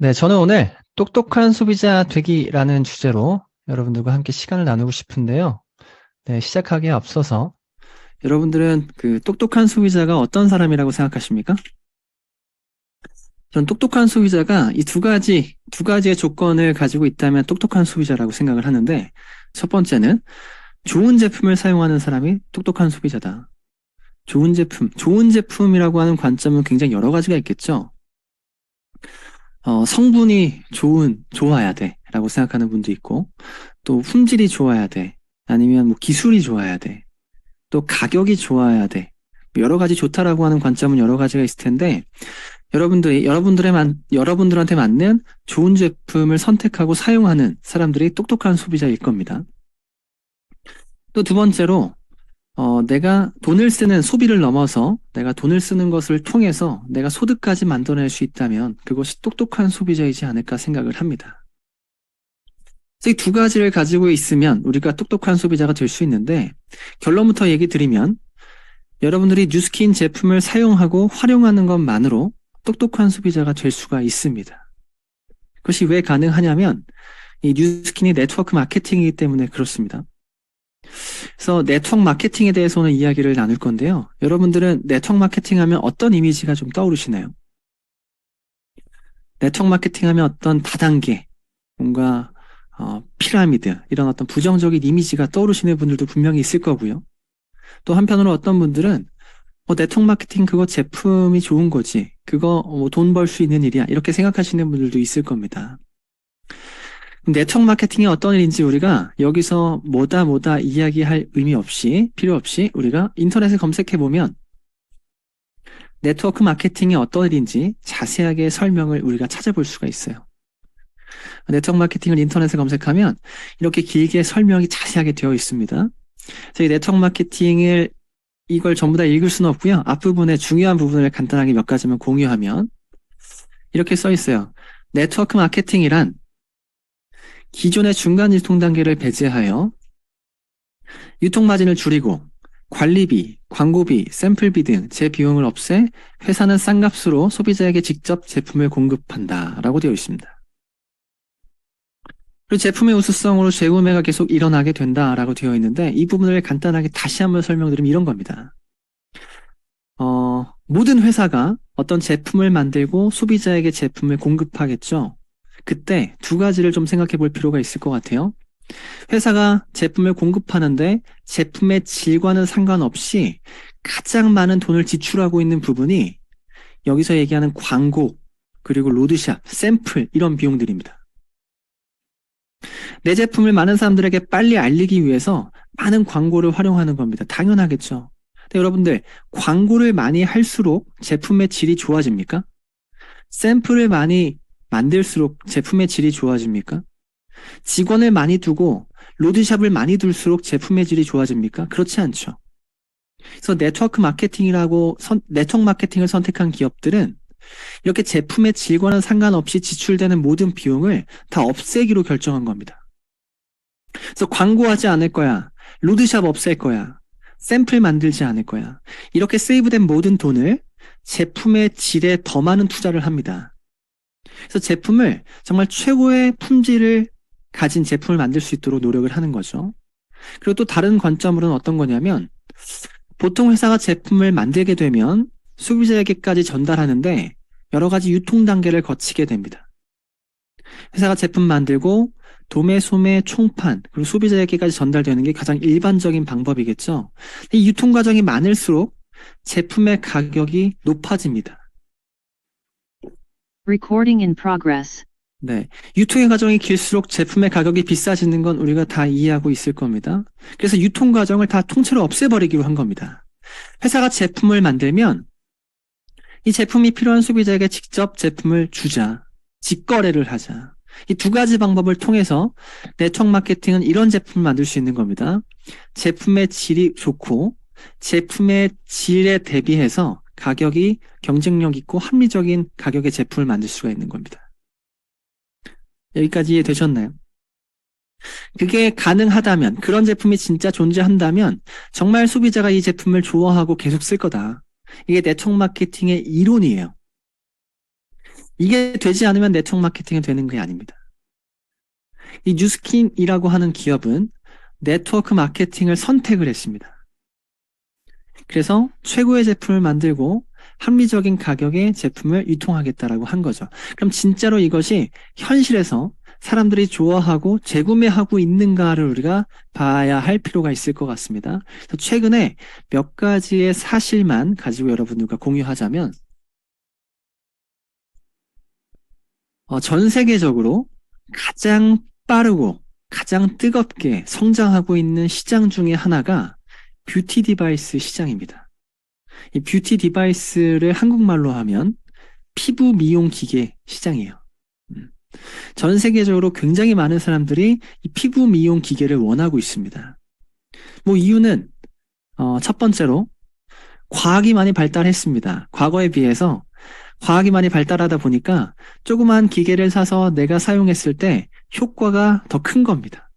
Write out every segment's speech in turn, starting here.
네, 저는 오늘 똑똑한 소비자 되기라는 주제로 여러분들과 함께 시간을 나누고 싶은데요. 네, 시작하기에 앞서서 여러분들은 그 똑똑한 소비자가 어떤 사람이라고 생각하십니까? 전 똑똑한 소비자가 이 두 가지의 조건을 가지고 있다면 똑똑한 소비자라고 생각을 하는데, 첫 번째는 좋은 제품을 사용하는 사람이 똑똑한 소비자다. 좋은 제품이라고 하는 관점은 굉장히 여러 가지가 있겠죠. 성분이 좋아야 돼. 라고 생각하는 분도 있고, 또 품질이 좋아야 돼. 아니면 뭐 기술이 좋아야 돼. 또 가격이 좋아야 돼. 여러 가지 좋다라고 하는 관점은 여러 가지가 있을 텐데, 여러분들한테 맞는 좋은 제품을 선택하고 사용하는 사람들이 똑똑한 소비자일 겁니다. 또 두 번째로, 내가 돈을 쓰는 소비를 넘어서 내가 돈을 쓰는 것을 통해서 내가 소득까지 만들어낼 수 있다면 그것이 똑똑한 소비자이지 않을까 생각을 합니다. 이 두 가지를 가지고 있으면 우리가 똑똑한 소비자가 될 수 있는데, 결론부터 얘기 드리면 여러분들이 뉴스킨 제품을 사용하고 활용하는 것만으로 똑똑한 소비자가 될 수가 있습니다. 그것이 왜 가능하냐면 이 뉴스킨이 네트워크 마케팅이기 때문에 그렇습니다. 그래서 네트워크 마케팅에 대해서는 이야기를 나눌 건데요. 여러분들은 네트워크 마케팅 하면 어떤 이미지가 좀 떠오르시나요? 네트워크 마케팅 하면 어떤 다단계, 뭔가 피라미드, 이런 어떤 부정적인 이미지가 떠오르시는 분들도 분명히 있을 거고요. 또 한편으로 어떤 분들은 네트워크 마케팅 그거 제품이 좋은 거지, 그거 돈 벌 수 있는 일이야, 이렇게 생각하시는 분들도 있을 겁니다. 네트워크 마케팅이 어떤 일인지 우리가 여기서 뭐다 이야기할 필요 없이 우리가 인터넷에 검색해보면 네트워크 마케팅이 어떤 일인지 자세하게 설명을 우리가 찾아볼 수가 있어요. 네트워크 마케팅을 인터넷에 검색하면 이렇게 길게 설명이 자세하게 되어 있습니다. 저희 네트워크 마케팅을 이걸 전부 다 읽을 수는 없고요. 앞부분에 중요한 부분을 간단하게 몇 가지만 공유하면 이렇게 써 있어요. 네트워크 마케팅이란 기존의 중간 유통 단계를 배제하여 유통 마진을 줄이고 관리비, 광고비, 샘플비 등 제 비용을 없애 회사는 싼 값으로 소비자에게 직접 제품을 공급한다 라고 되어 있습니다. 그리고 제품의 우수성으로 재구매가 계속 일어나게 된다라고 되어 있는데, 이 부분을 간단하게 다시 한번 설명드리면 이런 겁니다. 모든 회사가 어떤 제품을 만들고 소비자에게 제품을 공급하겠죠. 그때 두 가지를 좀 생각해 볼 필요가 있을 것 같아요. 회사가 제품을 공급하는데 제품의 질과는 상관없이 가장 많은 돈을 지출하고 있는 부분이 여기서 얘기하는 광고, 그리고 로드샵, 샘플, 이런 비용들입니다. 내 제품을 많은 사람들에게 빨리 알리기 위해서 많은 광고를 활용하는 겁니다. 당연하겠죠. 근데 여러분들, 광고를 많이 할수록 제품의 질이 좋아집니까? 샘플을 많이 만들수록 제품의 질이 좋아집니까? 직원을 많이 두고 로드샵을 많이 둘수록 제품의 질이 좋아집니까? 그렇지 않죠. 그래서 네트워크 마케팅을 선택한 기업들은 이렇게 제품의 질과는 상관없이 지출되는 모든 비용을 다 없애기로 결정한 겁니다. 그래서 광고하지 않을 거야, 로드샵 없앨 거야, 샘플 만들지 않을 거야, 이렇게 세이브된 모든 돈을 제품의 질에 더 많은 투자를 합니다. 그래서 제품을 정말 최고의 품질을 가진 제품을 만들 수 있도록 노력을 하는 거죠. 그리고 또 다른 관점으로는 어떤 거냐면, 보통 회사가 제품을 만들게 되면 소비자에게까지 전달하는데 여러 가지 유통 단계를 거치게 됩니다. 회사가 제품 만들고 도매, 소매, 총판, 그리고 소비자에게까지 전달되는 게 가장 일반적인 방법이겠죠. 이 유통 과정이 많을수록 제품의 가격이 높아집니다. Recording in progress. 네, 유통의 과정이 길수록 제품의 가격이 비싸지는 건 우리가 다 이해하고 있을 겁니다. 그래서 유통 과정을 다 통째로 없애버리기로 한 겁니다. 회사가 제품을 만들면 이 제품이 필요한 소비자에게 직접 제품을 주자, 직거래를 하자. 이 두 가지 방법을 통해서 네트워크 마케팅은 이런 제품을 만들 수 있는 겁니다. 제품의 질이 좋고 제품의 질에 대비해서 가격이 경쟁력 있고 합리적인 가격의 제품을 만들 수가 있는 겁니다. 여기까지 이해되셨나요? 그게 가능하다면, 그런 제품이 진짜 존재한다면 정말 소비자가 이 제품을 좋아하고 계속 쓸 거다. 이게 네트워크 마케팅의 이론이에요. 이게 되지 않으면 네트워크 마케팅이 되는 게 아닙니다. 이 뉴스킨이라고 하는 기업은 네트워크 마케팅을 선택을 했습니다. 그래서 최고의 제품을 만들고 합리적인 가격의 제품을 유통하겠다라고 한 거죠. 그럼 진짜로 이것이 현실에서 사람들이 좋아하고 재구매하고 있는가를 우리가 봐야 할 필요가 있을 것 같습니다. 그래서 최근에 몇 가지의 사실만 가지고 여러분들과 공유하자면, 전 세계적으로 가장 빠르고 가장 뜨겁게 성장하고 있는 시장 중에 하나가 뷰티 디바이스 시장입니다. 이 뷰티 디바이스를 한국말로 하면 피부 미용 기계 시장이에요. 전 세계적으로 굉장히 많은 사람들이 이 피부 미용 기계를 원하고 있습니다. 뭐 이유는 첫 번째로 과학이 많이 발달했습니다. 과거에 비해서 과학이 많이 발달하다 보니까 조그만 기계를 사서 내가 사용했을 때 효과가 더 큰 겁니다.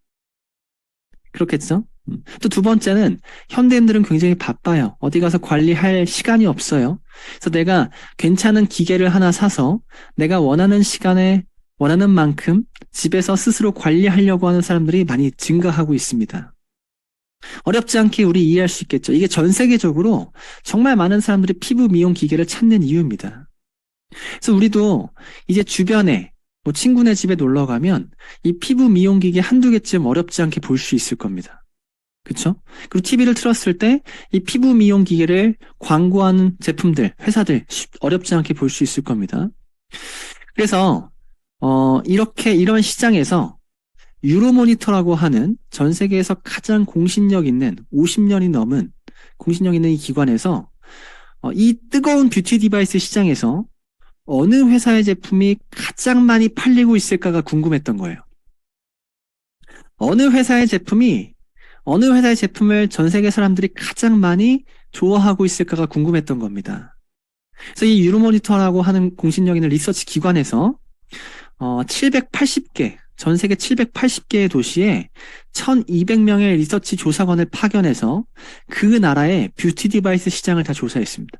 그렇겠죠? 또 두 번째는 현대인들은 굉장히 바빠요. 어디 가서 관리할 시간이 없어요. 그래서 내가 괜찮은 기계를 하나 사서 내가 원하는 시간에 원하는 만큼 집에서 스스로 관리하려고 하는 사람들이 많이 증가하고 있습니다. 어렵지 않게 우리 이해할 수 있겠죠. 이게 전 세계적으로 정말 많은 사람들이 피부 미용 기계를 찾는 이유입니다. 그래서 우리도 이제 주변에 뭐 친구네 집에 놀러 가면 이 피부 미용 기계 한두 개쯤 어렵지 않게 볼 수 있을 겁니다. 그쵸? 그리고 TV를 틀었을 때 이 피부 미용 기계를 광고하는 제품들, 회사들 어렵지 않게 볼 수 있을 겁니다. 그래서 이런 시장에서 유로모니터라고 하는 전 세계에서 가장 공신력 있는 50년이 넘은 공신력 있는 이 기관에서 이 뜨거운 뷰티 디바이스 시장에서 어느 회사의 제품이 가장 많이 팔리고 있을까가 궁금했던 거예요. 어느 회사의 제품을 전 세계 사람들이 가장 많이 좋아하고 있을까가 궁금했던 겁니다. 그래서 이 유로모니터라고 하는 공신력 있는 리서치 기관에서 780개, 전 세계 780개의 도시에 1200명의 리서치 조사관을 파견해서 그 나라의 뷰티 디바이스 시장을 다 조사했습니다.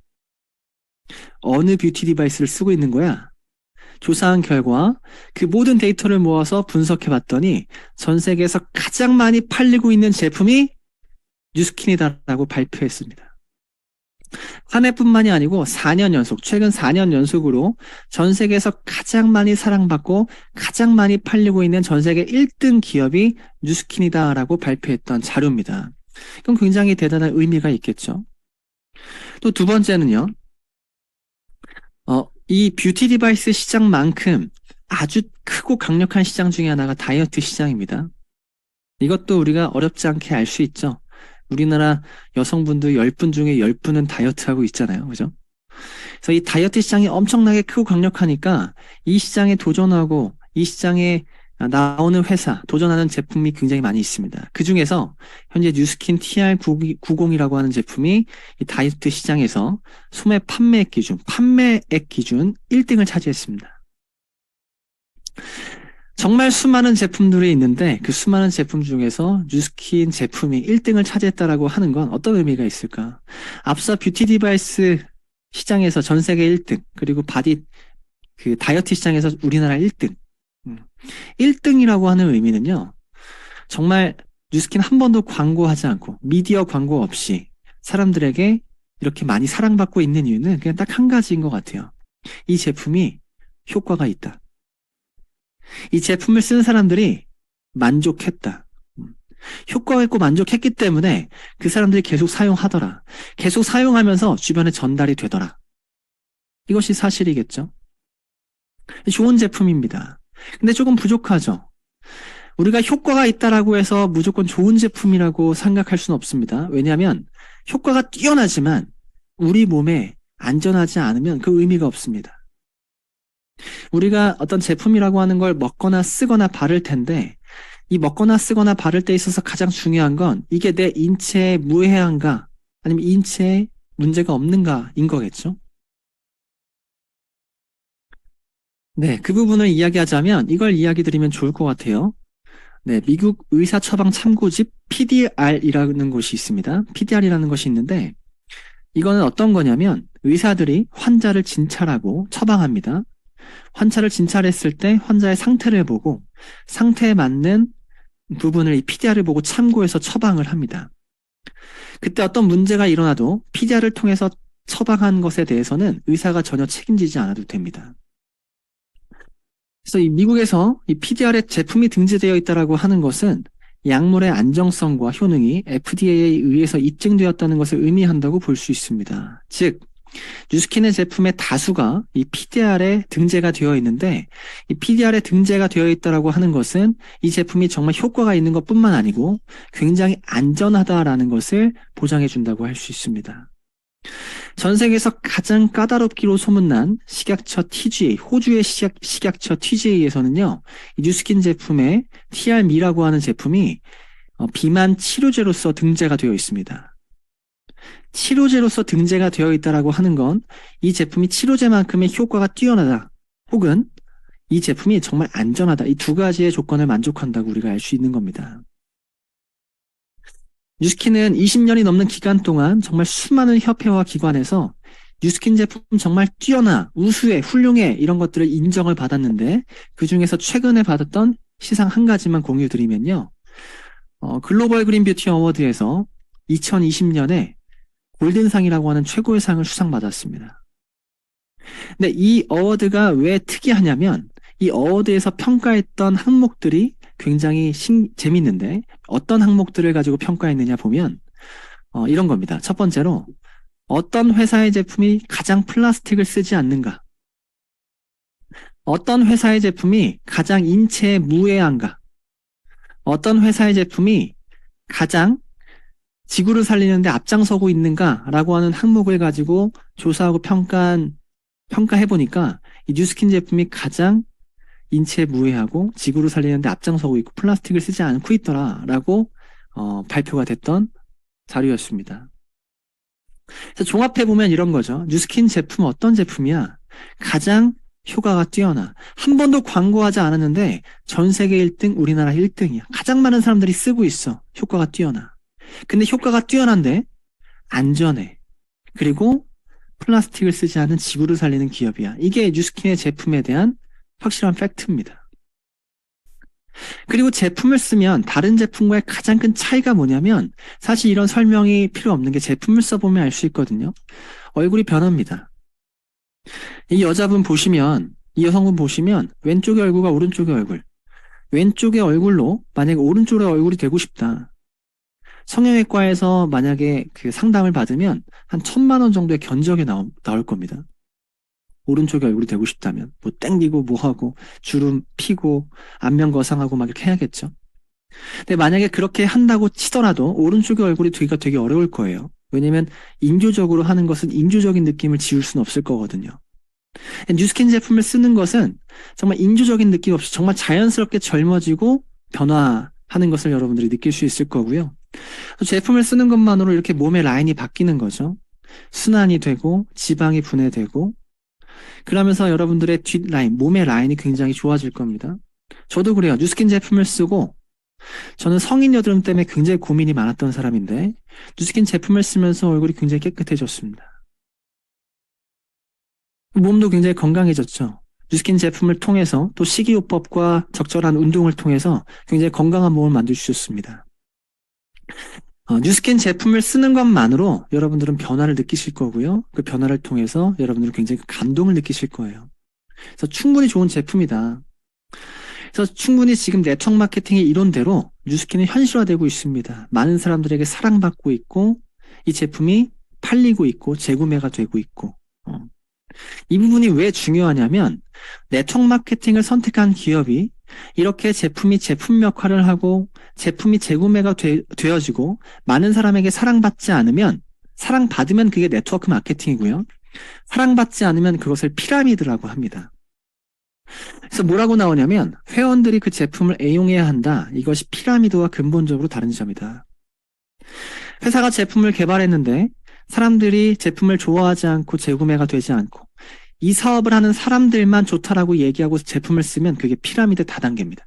어느 뷰티 디바이스를 쓰고 있는 거야? 조사한 결과 그 모든 데이터를 모아서 분석해 봤더니 전 세계에서 가장 많이 팔리고 있는 제품이 뉴스킨이다라고 발표했습니다. 한 해뿐만이 아니고 4년 연속, 최근 4년 연속으로 전 세계에서 가장 많이 사랑받고 가장 많이 팔리고 있는 전 세계 1등 기업이 뉴스킨이다라고 발표했던 자료입니다. 이건 굉장히 대단한 의미가 있겠죠. 또 두 번째는요. 이 뷰티 디바이스 시장만큼 아주 크고 강력한 시장 중에 하나가 다이어트 시장입니다. 이것도 우리가 어렵지 않게 알 수 있죠. 우리나라 여성분들 10분 중에 10분은 다이어트하고 있잖아요. 그죠? 그래서 이 다이어트 시장이 엄청나게 크고 강력하니까 이 시장에 도전하고 이 시장에 나오는 회사, 도전하는 제품이 굉장히 많이 있습니다. 그 중에서 현재 뉴스킨 TR90이라고 하는 제품이 이 다이어트 시장에서 소매 판매액 기준 1등을 차지했습니다. 정말 수많은 제품들이 있는데 그 수많은 제품 중에서 뉴스킨 제품이 1등을 차지했다라고 하는 건 어떤 의미가 있을까? 앞서 뷰티 디바이스 시장에서 전 세계 1등, 그리고 다이어트 시장에서 우리나라 1등. 1등이라고 하는 의미는요, 정말 뉴스킨 한 번도 광고하지 않고 미디어 광고 없이 사람들에게 이렇게 많이 사랑받고 있는 이유는 그냥 딱 한 가지인 것 같아요. 이 제품이 효과가 있다. 이 제품을 쓴 사람들이 만족했다. 효과가 있고 만족했기 때문에 그 사람들이 계속 사용하더라. 계속 사용하면서 주변에 전달이 되더라. 이것이 사실이겠죠. 좋은 제품입니다. 근데 조금 부족하죠. 우리가 효과가 있다라고 해서 무조건 좋은 제품이라고 생각할 수는 없습니다. 왜냐하면 효과가 뛰어나지만 우리 몸에 안전하지 않으면 그 의미가 없습니다. 우리가 어떤 제품이라고 하는 걸 먹거나 쓰거나 바를 텐데 이 먹거나 쓰거나 바를 때 있어서 가장 중요한 건 이게 내 인체에 무해한가 아니면 인체에 문제가 없는가인 거겠죠. 네, 그 부분을 이야기하자면 이걸 이야기 드리면 좋을 것 같아요. 네, 미국 의사처방 참고집 PDR이라는 곳이 있습니다. PDR이라는 것이 있는데 이거는 어떤 거냐면 의사들이 환자를 진찰하고 처방합니다. 환자를 진찰했을 때 환자의 상태를 보고 상태에 맞는 부분을 이 PDR을 보고 참고해서 처방을 합니다. 그때 어떤 문제가 일어나도 PDR을 통해서 처방한 것에 대해서는 의사가 전혀 책임지지 않아도 됩니다. 그래서 이 미국에서 이 PDR에 제품이 등재되어 있다라고 하는 것은 약물의 안정성과 효능이 FDA에 의해서 입증되었다는 것을 의미한다고 볼 수 있습니다. 즉, 뉴스킨의 제품의 다수가 이 PDR에 등재가 되어 있는데 이 PDR에 등재가 되어 있다라고 하는 것은 이 제품이 정말 효과가 있는 것뿐만 아니고 굉장히 안전하다라는 것을 보장해 준다고 할 수 있습니다. 전 세계에서 가장 까다롭기로 소문난 식약처 TGA, 호주의 식약처 TGA에서는요, 이 뉴스킨 제품의 TRM이라고 하는 제품이 비만 치료제로서 등재가 되어 있습니다. 치료제로서 등재가 되어 있다라고 하는 건 이 제품이 치료제만큼의 효과가 뛰어나다, 혹은 이 제품이 정말 안전하다, 이 두 가지의 조건을 만족한다고 우리가 알 수 있는 겁니다. 뉴스킨은 20년이 넘는 기간 동안 정말 수많은 협회와 기관에서 뉴스킨 제품 정말 뛰어나, 우수해, 훌륭해 이런 것들을 인정을 받았는데 그 중에서 최근에 받았던 시상 한 가지만 공유 드리면요. 글로벌 그린 뷰티 어워드에서 2020년에 골든상이라고 하는 최고의 상을 수상받았습니다. 근데 이 어워드가 왜 특이하냐면 이 어워드에서 평가했던 항목들이 굉장히 재밌는데 어떤 항목들을 가지고 평가했느냐 보면 이런 겁니다. 첫 번째로 어떤 회사의 제품이 가장 플라스틱을 쓰지 않는가? 어떤 회사의 제품이 가장 인체에 무해한가? 어떤 회사의 제품이 가장 지구를 살리는데 앞장서고 있는가라고 하는 항목을 가지고 조사하고 평가해보니까 이 뉴스킨 제품이 가장 인체에 무해하고 지구를 살리는데 앞장서고 있고 플라스틱을 쓰지 않고 있더라라고 발표가 됐던 자료였습니다. 그래서 종합해보면 이런 거죠. 뉴스킨 제품 어떤 제품이야? 가장 효과가 뛰어나. 한 번도 광고하지 않았는데 전 세계 1등, 우리나라 1등이야. 가장 많은 사람들이 쓰고 있어. 효과가 뛰어나. 근데 효과가 뛰어난데 안전해. 그리고 플라스틱을 쓰지 않은 지구를 살리는 기업이야. 이게 뉴스킨의 제품에 대한 확실한 팩트입니다. 그리고 제품을 쓰면 다른 제품과의 가장 큰 차이가 뭐냐면 사실 이런 설명이 필요 없는 게 제품을 써보면 알 수 있거든요. 얼굴이 변합니다. 이 여자분 보시면, 이 여성분 보시면 왼쪽의 얼굴과 오른쪽의 얼굴, 왼쪽의 얼굴로 만약에 오른쪽의 얼굴이 되고 싶다. 성형외과에서 만약에 그 상담을 받으면 한 1,000만 원 정도의 견적이 나올 겁니다. 오른쪽에 얼굴이 되고 싶다면 뭐 땡기고 뭐 하고 주름 피고 안면 거상하고 막 이렇게 해야겠죠. 근데 만약에 그렇게 한다고 치더라도 오른쪽의 얼굴이 되기가 되게 어려울 거예요. 왜냐면 인조적으로 하는 것은 인조적인 느낌을 지울 수는 없을 거거든요. 뉴스킨 제품을 쓰는 것은 정말 인조적인 느낌 없이 정말 자연스럽게 젊어지고 변화하는 것을 여러분들이 느낄 수 있을 거고요. 제품을 쓰는 것만으로 이렇게 몸의 라인이 바뀌는 거죠. 순환이 되고 지방이 분해되고 그러면서 여러분들의 뒷라인, 몸의 라인이 굉장히 좋아질 겁니다. 저도 그래요. 뉴스킨 제품을 쓰고 저는 성인 여드름 때문에 굉장히 고민이 많았던 사람인데 뉴스킨 제품을 쓰면서 얼굴이 굉장히 깨끗해졌습니다. 몸도 굉장히 건강해졌죠. 뉴스킨 제품을 통해서 또 식이요법과 적절한 운동을 통해서 굉장히 건강한 몸을 만들 수 있었습니다. 뉴스킨 제품을 쓰는 것만으로 여러분들은 변화를 느끼실 거고요. 그 변화를 통해서 여러분들은 굉장히 감동을 느끼실 거예요. 그래서 충분히 좋은 제품이다. 그래서 충분히 지금 네트워크 마케팅의 이론대로 뉴스킨은 현실화되고 있습니다. 많은 사람들에게 사랑받고 있고 이 제품이 팔리고 있고 재구매가 되고 있고 이 부분이 왜 중요하냐면 네트워크 마케팅을 선택한 기업이 이렇게 제품이 제품 역할을 하고 제품이 재구매가 되어지고 많은 사람에게 사랑받지 않으면 사랑받으면 그게 네트워크 마케팅이고요. 사랑받지 않으면 그것을 피라미드라고 합니다. 그래서 뭐라고 나오냐면 회원들이 그 제품을 애용해야 한다. 이것이 피라미드와 근본적으로 다른 점이다. 회사가 제품을 개발했는데 사람들이 제품을 좋아하지 않고 재구매가 되지 않고 이 사업을 하는 사람들만 좋다라고 얘기하고 제품을 쓰면 그게 피라미드 다단계입니다.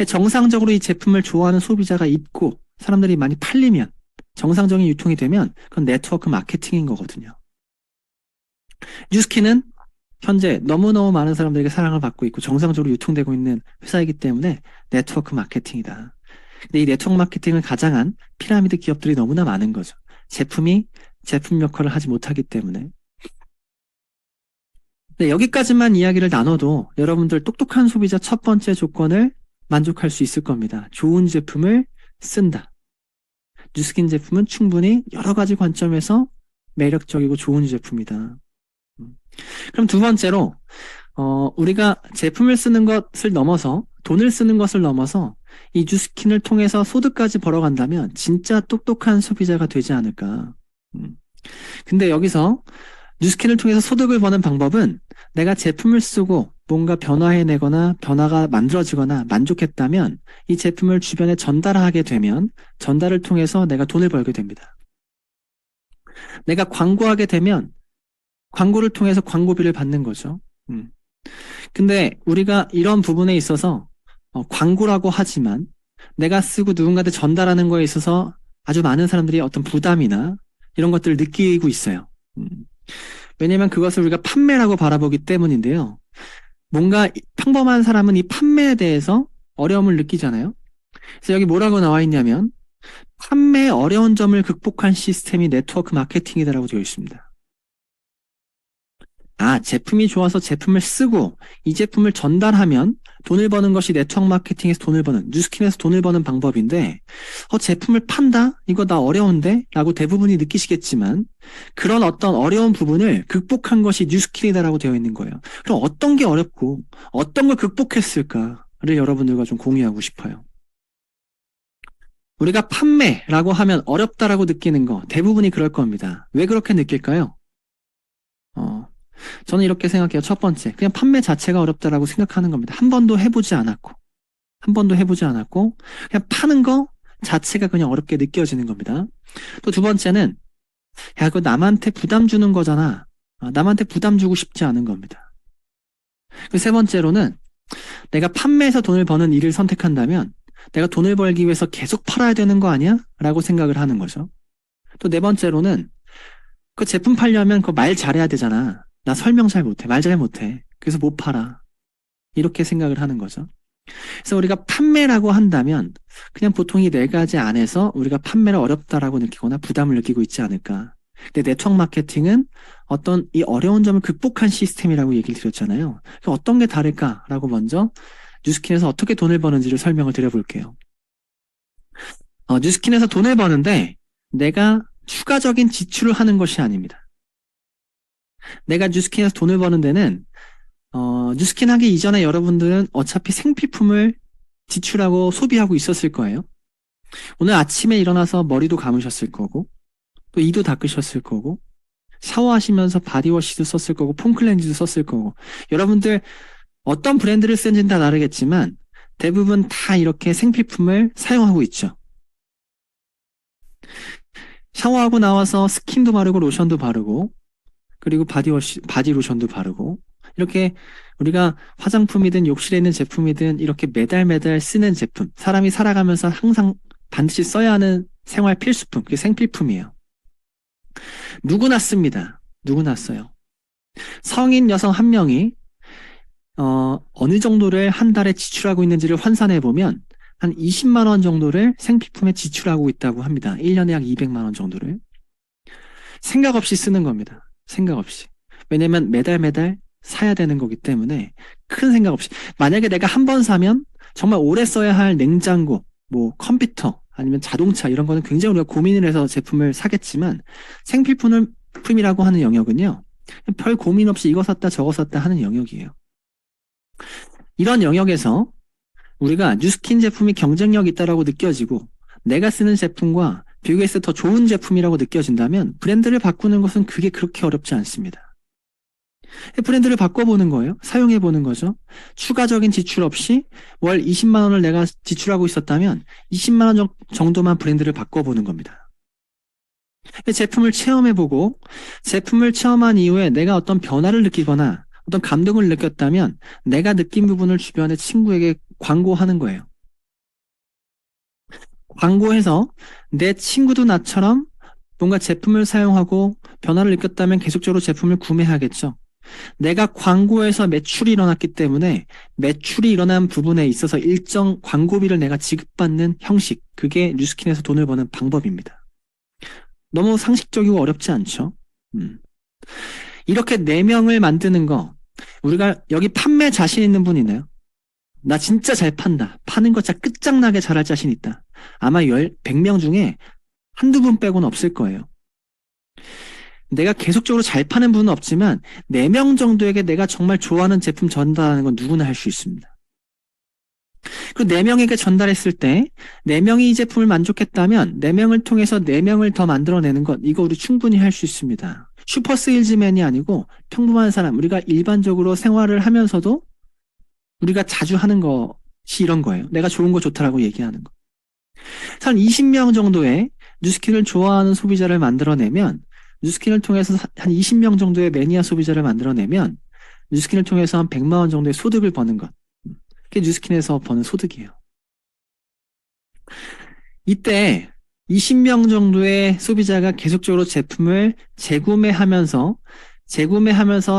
정상적으로 이 제품을 좋아하는 소비자가 있고 사람들이 많이 팔리면 정상적인 유통이 되면 그건 네트워크 마케팅인 거거든요. 뉴스킨은 현재 너무너무 많은 사람들에게 사랑을 받고 있고 정상적으로 유통되고 있는 회사이기 때문에 네트워크 마케팅이다. 근데 이 네트워크 마케팅을 가장한 피라미드 기업들이 너무나 많은 거죠. 제품이 제품 역할을 하지 못하기 때문에. 네, 여기까지만 이야기를 나눠도 여러분들 똑똑한 소비자 첫 번째 조건을 만족할 수 있을 겁니다. 좋은 제품을 쓴다. 뉴스킨 제품은 충분히 여러 가지 관점에서 매력적이고 좋은 제품이다. 그럼 두 번째로 우리가 제품을 쓰는 것을 넘어서 돈을 쓰는 것을 넘어서 이 뉴스킨을 통해서 소득까지 벌어간다면 진짜 똑똑한 소비자가 되지 않을까. 근데 여기서 뉴스킨을 통해서 소득을 버는 방법은 내가 제품을 쓰고 뭔가 변화해내거나 변화가 만들어지거나 만족했다면 이 제품을 주변에 전달하게 되면 전달을 통해서 내가 돈을 벌게 됩니다. 내가 광고하게 되면 광고를 통해서 광고비를 받는 거죠. 근데 우리가 이런 부분에 있어서 광고라고 하지만 내가 쓰고 누군가한테 전달하는 거에 있어서 아주 많은 사람들이 어떤 부담이나 이런 것들을 느끼고 있어요. 왜냐면 그것을 우리가 판매라고 바라보기 때문인데요. 뭔가 평범한 사람은 이 판매에 대해서 어려움을 느끼잖아요. 그래서 여기 뭐라고 나와 있냐면 판매의 어려운 점을 극복한 시스템이 네트워크 마케팅이다라고 되어 있습니다. 제품이 좋아서 제품을 쓰고 이 제품을 전달하면 돈을 버는 것이 네트워크 마케팅에서 돈을 버는, 뉴스킨에서 돈을 버는 방법인데 제품을 판다? 이거 나 어려운데? 라고 대부분이 느끼시겠지만 그런 어떤 어려운 부분을 극복한 것이 뉴스킨이다라고 되어 있는 거예요. 그럼 어떤 게 어렵고 어떤 걸 극복했을까를 여러분들과 좀 공유하고 싶어요. 우리가 판매라고 하면 어렵다라고 느끼는 거 대부분이 그럴 겁니다. 왜 그렇게 느낄까요? 저는 이렇게 생각해요. 첫 번째, 그냥 판매 자체가 어렵다라고 생각하는 겁니다. 한 번도 해보지 않았고, 그냥 파는 거 자체가 그냥 어렵게 느껴지는 겁니다. 또 두 번째는, 야, 그거 남한테 부담 주는 거잖아. 남한테 부담 주고 싶지 않은 겁니다. 그 세 번째로는, 내가 판매해서 돈을 버는 일을 선택한다면, 내가 돈을 벌기 위해서 계속 팔아야 되는 거 아니야? 라고 생각을 하는 거죠. 또 네 번째로는, 그 제품 팔려면 그 말 잘해야 되잖아. 나 설명 잘 못해. 말 잘 못해. 그래서 못 팔아. 이렇게 생각을 하는 거죠. 그래서 우리가 판매라고 한다면 그냥 보통 이 네 가지 안에서 우리가 판매를 어렵다라고 느끼거나 부담을 느끼고 있지 않을까. 근데 네트워크 마케팅은 어떤 이 어려운 점을 극복한 시스템이라고 얘기를 드렸잖아요. 어떤 게 다를까라고 먼저 뉴스킨에서 어떻게 돈을 버는지를 설명을 드려볼게요. 뉴스킨에서 돈을 버는데 내가 추가적인 지출을 하는 것이 아닙니다. 내가 뉴스킨에서 돈을 버는 데는 뉴스킨 하기 이전에 여러분들은 어차피 생필품을 지출하고 소비하고 있었을 거예요. 오늘 아침에 일어나서 머리도 감으셨을 거고 또 이도 닦으셨을 거고 샤워하시면서 바디워시도 썼을 거고 폼클렌즈도 썼을 거고 여러분들 어떤 브랜드를 쓰는지는 다 다르겠지만 대부분 다 이렇게 생필품을 사용하고 있죠. 샤워하고 나와서 스킨도 바르고 로션도 바르고 그리고 바디로션도 바르고 이렇게 우리가 화장품이든 욕실에 있는 제품이든 이렇게 매달 쓰는 제품, 사람이 살아가면서 항상 반드시 써야 하는 생활 필수품, 그게 생필품이에요. 누구나 씁니다. 누구나 써요. 성인 여성 한 명이 어느 정도를 한 달에 지출하고 있는지를 환산해 보면 한 20만 원 정도를 생필품에 지출하고 있다고 합니다. 1년에 약 200만 원 정도를. 생각 없이 쓰는 겁니다. 생각 없이. 왜냐면 매달 사야 되는 거기 때문에 큰 생각 없이. 만약에 내가 한 번 사면 정말 오래 써야 할 냉장고, 뭐 컴퓨터, 아니면 자동차 이런 거는 굉장히 우리가 고민을 해서 제품을 사겠지만 생필품이라고 하는 영역은요. 별 고민 없이 이거 샀다 저거 샀다 하는 영역이에요. 이런 영역에서 우리가 뉴스킨 제품이 경쟁력 있다라고 느껴지고 내가 쓰는 제품과 비교했을 때 더 좋은 제품이라고 느껴진다면 브랜드를 바꾸는 것은 그게 그렇게 어렵지 않습니다. 브랜드를 바꿔보는 거예요. 사용해보는 거죠. 추가적인 지출 없이 월 20만 원을 내가 지출하고 있었다면 20만 원 정도만 브랜드를 바꿔보는 겁니다. 제품을 체험해보고 제품을 체험한 이후에 내가 어떤 변화를 느끼거나 어떤 감동을 느꼈다면 내가 느낀 부분을 주변의 친구에게 광고하는 거예요. 광고해서 내 친구도 나처럼 뭔가 제품을 사용하고 변화를 느꼈다면 계속적으로 제품을 구매하겠죠. 내가 광고에서 매출이 일어났기 때문에 매출이 일어난 부분에 있어서 일정 광고비를 내가 지급받는 형식, 그게 뉴스킨에서 돈을 버는 방법입니다. 너무 상식적이고 어렵지 않죠? 이렇게 4명을 만드는 거, 우리가 여기 판매 자신 있는 분 있나요? 나 진짜 잘 판다. 파는 거 진짜 끝장나게 잘할 자신 있다. 아마 100명 중에 한두 분 빼고는 없을 거예요. 내가 계속적으로 잘 파는 분은 없지만 4명 정도에게 내가 정말 좋아하는 제품 전달하는 건 누구나 할 수 있습니다. 그리고 4명에게 전달했을 때 4명이 이 제품을 만족했다면 4명을 통해서 4명을 더 만들어내는 것, 이거 우리 충분히 할 수 있습니다. 슈퍼 세일즈맨이 아니고 평범한 사람, 우리가 일반적으로 생활을 하면서도 우리가 자주 하는 것이 이런 거예요. 내가 좋은 거 좋다라고 얘기하는 거. 한 20명 정도의 뉴스킨을 좋아하는 소비자를 만들어내면, 뉴스킨을 통해서 한 20명 정도의 매니아 소비자를 만들어내면 뉴스킨을 통해서 한 100만 원 정도의 소득을 버는 것. 그게 뉴스킨에서 버는 소득이에요. 이때 20명 정도의 소비자가 계속적으로 제품을 재구매하면서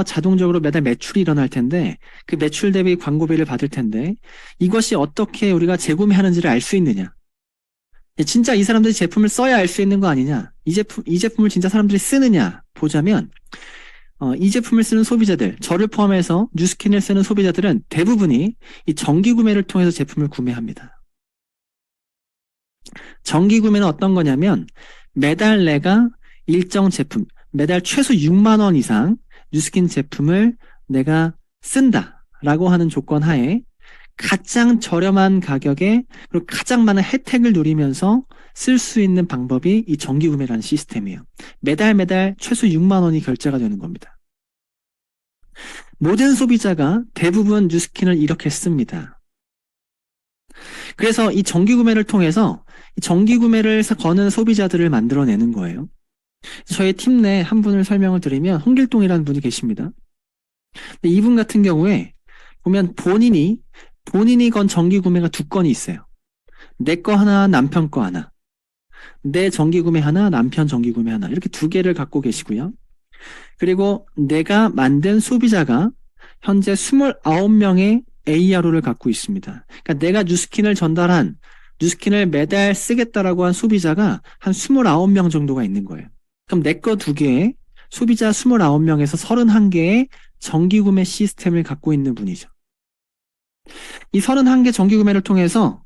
자동적으로 매달 매출이 일어날 텐데, 그 매출 대비 광고비를 받을 텐데, 이것이 어떻게 우리가 재구매하는지를 알 수 있느냐. 진짜 이 사람들이 제품을 써야 알 수 있는 거 아니냐. 이 제품을 진짜 사람들이 쓰느냐 보자면, 이 제품을 쓰는 소비자들, 저를 포함해서 뉴스킨을 쓰는 소비자들은 대부분이 이 정기 구매를 통해서 제품을 구매합니다. 정기 구매는 어떤 거냐면, 매달 내가 일정 제품, 매달 최소 6만 원 이상 뉴스킨 제품을 내가 쓴다라고 하는 조건 하에 가장 저렴한 가격에 그리고 가장 많은 혜택을 누리면서 쓸 수 있는 방법이 이 정기 구매라는 시스템이에요. 매달 최소 6만 원이 결제가 되는 겁니다. 모든 소비자가 대부분 뉴스킨을 이렇게 씁니다. 그래서 이 정기 구매를 통해서 이 정기 구매를 거는 소비자들을 만들어내는 거예요. 저희 팀 내 한 분을 설명을 드리면 홍길동이라는 분이 계십니다. 근데 이분 같은 경우에 보면 본인이 건 정기 구매가 2건이 있어요. 내 거 하나, 남편 거 하나. 내 정기 구매 하나, 남편 정기 구매 하나. 이렇게 2개를 갖고 계시고요. 그리고 내가 만든 소비자가 현재 29명의 ARO를 갖고 있습니다. 그러니까 내가 뉴스킨을 매달 쓰겠다라고 한 소비자가 한 29명 정도가 있는 거예요. 그럼 내 거 2개에 소비자 29명에서 31개의 정기 구매 시스템을 갖고 있는 분이죠. 이 31개 정기 구매를 통해서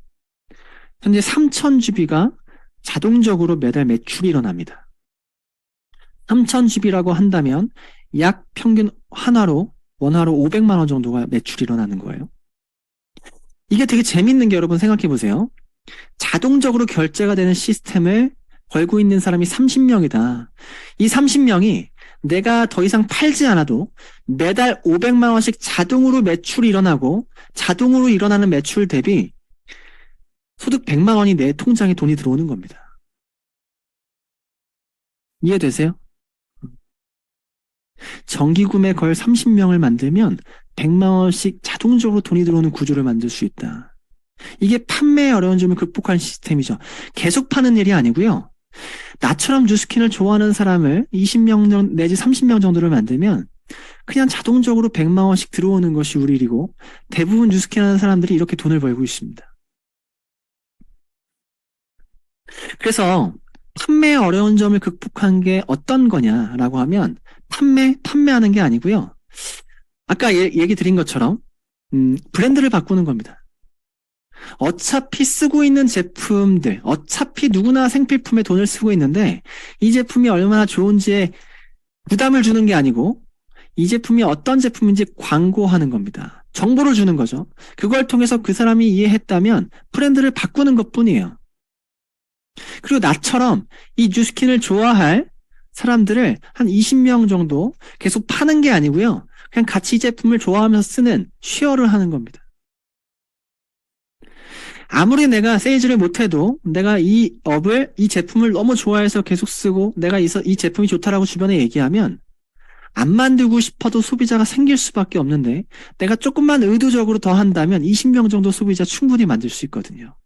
현재 3,000GB가 자동적으로 매달 매출이 일어납니다. 3,000GB라고 한다면 약 평균 원화로 500만 원 정도가 매출이 일어나는 거예요. 이게 되게 재밌는 게, 여러분 생각해 보세요. 자동적으로 결제가 되는 시스템을 걸고 있는 사람이 30명이다. 이 30명이 내가 더 이상 팔지 않아도 매달 500만 원씩 자동으로 매출이 일어나고, 자동으로 일어나는 매출 대비 소득 100만 원이 내 통장에 돈이 들어오는 겁니다. 이해되세요? 정기 구매 걸 30명을 만들면 100만 원씩 자동적으로 돈이 들어오는 구조를 만들 수 있다. 이게 판매의 어려운 점을 극복하는 시스템이죠. 계속 파는 일이 아니고요. 나처럼 뉴스킨을 좋아하는 사람을 20명 내지 30명 정도를 만들면 그냥 자동적으로 100만 원씩 들어오는 것이 우리 일이고, 대부분 뉴스킨 하는 사람들이 이렇게 돈을 벌고 있습니다. 그래서 판매의 어려운 점을 극복한 게 어떤 거냐라고 하면, 판매하는 게 아니고요. 아까 얘기 드린 것처럼 브랜드를 바꾸는 겁니다. 어차피 쓰고 있는 제품들, 어차피 누구나 생필품에 돈을 쓰고 있는데 이 제품이 얼마나 좋은지에 부담을 주는 게 아니고, 이 제품이 어떤 제품인지 광고하는 겁니다. 정보를 주는 거죠. 그걸 통해서 그 사람이 이해했다면 브랜드를 바꾸는 것뿐이에요. 그리고 나처럼 이 뉴스킨을 좋아할 사람들을 한 20명 정도 계속 파는 게 아니고요. 그냥 같이 이 제품을 좋아하면서 쓰는, 쉐어를 하는 겁니다. 아무리 내가 세일즈를 못해도 내가 이 제품을 너무 좋아해서 계속 쓰고, 내가 이 제품이 좋다라고 주변에 얘기하면 안 만들고 싶어도 소비자가 생길 수밖에 없는데, 내가 조금만 의도적으로 더 한다면 20명 정도 소비자 충분히 만들 수 있거든요.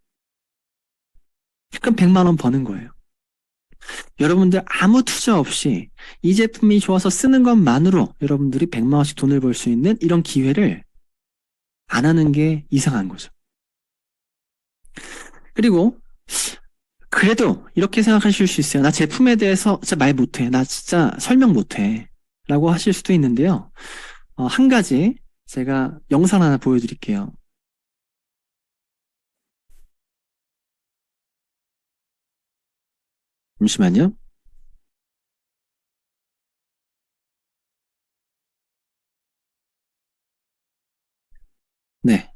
그럼 100만 원 버는 거예요. 여러분들 아무 투자 없이 이 제품이 좋아서 쓰는 것만으로 여러분들이 100만 원씩 돈을 벌 수 있는 이런 기회를 안 하는 게 이상한 거죠. 그리고 그래도 이렇게 생각하실 수 있어요. 나 제품에 대해서 진짜 말 못해. 나 진짜 설명 못해. 라고 하실 수도 있는데요. 한 가지 제가 영상 하나 보여드릴게요. 잠시만요. 네.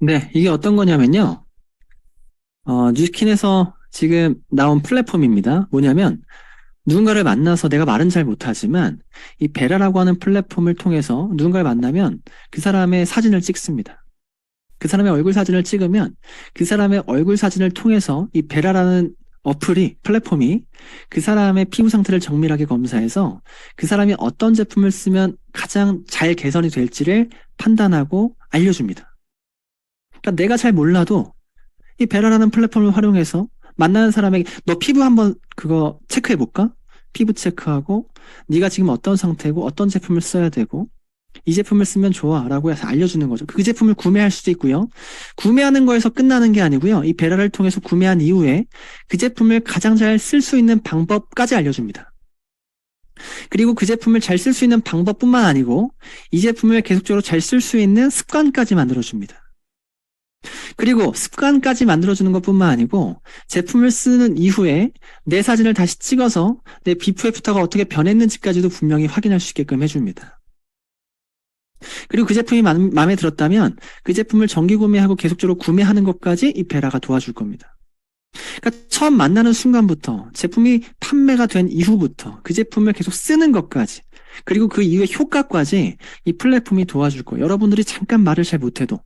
네, 이게 어떤 거냐면요. 뉴스킨에서 지금 나온 플랫폼입니다. 뭐냐면 누군가를 만나서 내가 말은 잘 못하지만 이 베라라고 하는 플랫폼을 통해서 누군가를 만나면 그 사람의 사진을 찍습니다. 그 사람의 얼굴 사진을 찍으면 그 사람의 얼굴 사진을 통해서 이 베라라는 어플이, 플랫폼이 그 사람의 피부 상태를 정밀하게 검사해서 그 사람이 어떤 제품을 쓰면 가장 잘 개선이 될지를 판단하고 알려줍니다. 그러니까 내가 잘 몰라도 이 베라라는 플랫폼을 활용해서 만나는 사람에게 너 피부 한번 그거 체크해 볼까? 피부 체크하고 네가 지금 어떤 상태고 어떤 제품을 써야 되고 이 제품을 쓰면 좋아라고 해서 알려주는 거죠. 그 제품을 구매할 수도 있고요. 구매하는 거에서 끝나는 게 아니고요. 이 베라를 통해서 구매한 이후에 그 제품을 가장 잘 쓸 수 있는 방법까지 알려줍니다. 그리고 그 제품을 잘 쓸 수 있는 방법뿐만 아니고 이 제품을 계속적으로 잘 쓸 수 있는 습관까지 만들어줍니다. 그리고 습관까지 만들어주는 것뿐만 아니고 제품을 쓰는 이후에 내 사진을 다시 찍어서 내 비포 애프터가 어떻게 변했는지까지도 분명히 확인할 수 있게끔 해줍니다. 그리고 그 제품이 마음에 들었다면 그 제품을 정기 구매하고 계속적으로 구매하는 것까지 이 베라가 도와줄 겁니다. 그러니까 처음 만나는 순간부터 제품이 판매가 된 이후부터 그 제품을 계속 쓰는 것까지 그리고 그 이후의 효과까지 이 플랫폼이 도와줄 거예요. 여러분들이 잠깐 말을 잘 못해도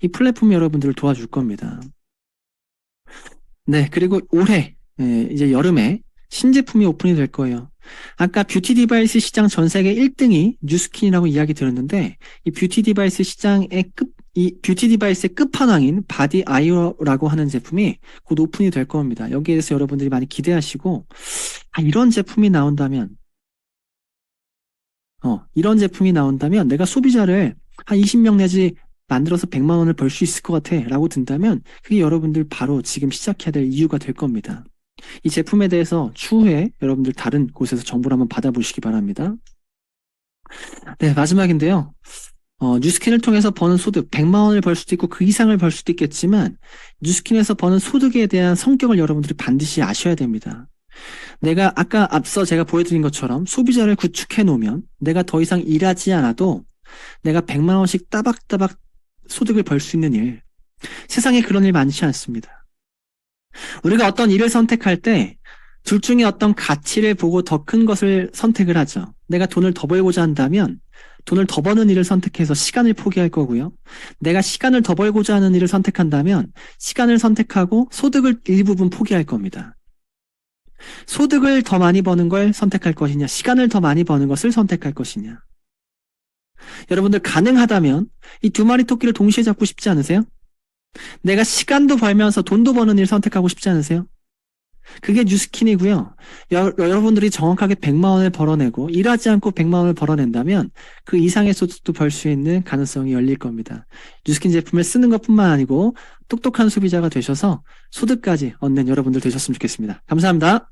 이 플랫폼이 여러분들을 도와줄 겁니다. 네, 그리고 올해 이제 여름에 신제품이 오픈이 될 거예요. 아까 뷰티 디바이스 시장 전 세계 1등이 뉴스킨이라고 이야기 들었는데 이 뷰티 디바이스 시장의 이 뷰티 디바이스의 끝판왕인 바디 아이오라고 하는 제품이 곧 오픈이 될 겁니다. 여기에 대해서 여러분들이 많이 기대하시고 이런 제품이 나온다면 이런 제품이 나온다면 내가 소비자를 한 20명 내지 만들어서 100만 원을 벌 수 있을 것 같아 라고 든다면 그게 여러분들 바로 지금 시작해야 될 이유가 될 겁니다. 이 제품에 대해서 추후에 여러분들 다른 곳에서 정보를 한번 받아보시기 바랍니다. 네, 마지막인데요. 뉴스킨을 통해서 버는 소득 100만 원을 벌 수도 있고 그 이상을 벌 수도 있겠지만 뉴스킨에서 버는 소득에 대한 성격을 여러분들이 반드시 아셔야 됩니다. 내가 아까 앞서 제가 보여드린 것처럼 소비자를 구축해 놓으면 내가 더 이상 일하지 않아도 내가 100만 원씩 따박따박 소득을 벌 수 있는 일. 세상에 그런 일 많지 않습니다. 우리가 어떤 일을 선택할 때 둘 중에 어떤 가치를 보고 더 큰 것을 선택을 하죠. 내가 돈을 더 벌고자 한다면 돈을 더 버는 일을 선택해서 시간을 포기할 거고요. 내가 시간을 더 벌고자 하는 일을 선택한다면 시간을 선택하고 소득을 일부분 포기할 겁니다. 소득을 더 많이 버는 걸 선택할 것이냐, 시간을 더 많이 버는 것을 선택할 것이냐. 여러분들 가능하다면 이 두 마리 토끼를 동시에 잡고 싶지 않으세요? 내가 시간도 벌면서 돈도 버는 일 선택하고 싶지 않으세요? 그게 뉴스킨이고요. 여러분들이 정확하게 100만 원을 벌어내고 일하지 않고 100만 원을 벌어낸다면 그 이상의 소득도 벌 수 있는 가능성이 열릴 겁니다. 뉴스킨 제품을 쓰는 것뿐만 아니고 똑똑한 소비자가 되셔서 소득까지 얻는 여러분들 되셨으면 좋겠습니다. 감사합니다.